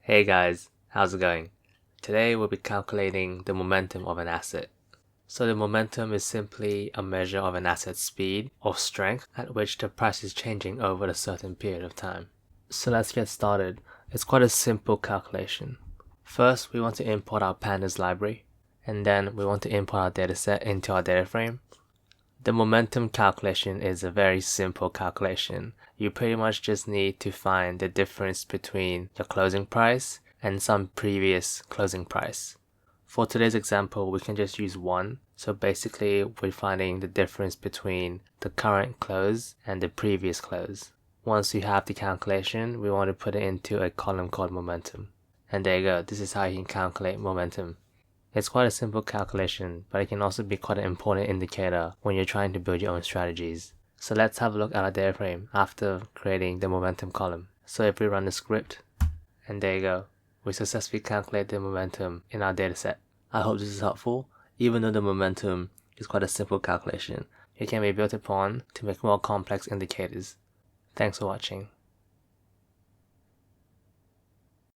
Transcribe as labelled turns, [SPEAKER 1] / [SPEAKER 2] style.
[SPEAKER 1] Hey guys, how's it going? Today we'll be calculating the momentum of an asset. So the momentum is simply a measure of an asset's speed or strength at which the price is changing over a certain period of time. So let's get started. It's quite a simple calculation. First, we want to import our Pandas library, and then we want to import our dataset into our data frame. The momentum calculation is a very simple calculation. You pretty much just need to find the difference between your closing price and some previous closing price. For today's example, we can just use 1. So basically, we're finding the difference between the current close and the previous close. Once you have the calculation, we want to put it into a column called momentum. And there you go. This is how you can calculate momentum. It's quite a simple calculation, but it can also be quite an important indicator when you're trying to build your own strategies. So let's have a look at our data frame after creating the momentum column. So if we run the script, and there you go, we successfully calculate the momentum in our dataset. I hope this is helpful. Even though the momentum is quite a simple calculation, it can be built upon to make more complex indicators. Thanks for watching.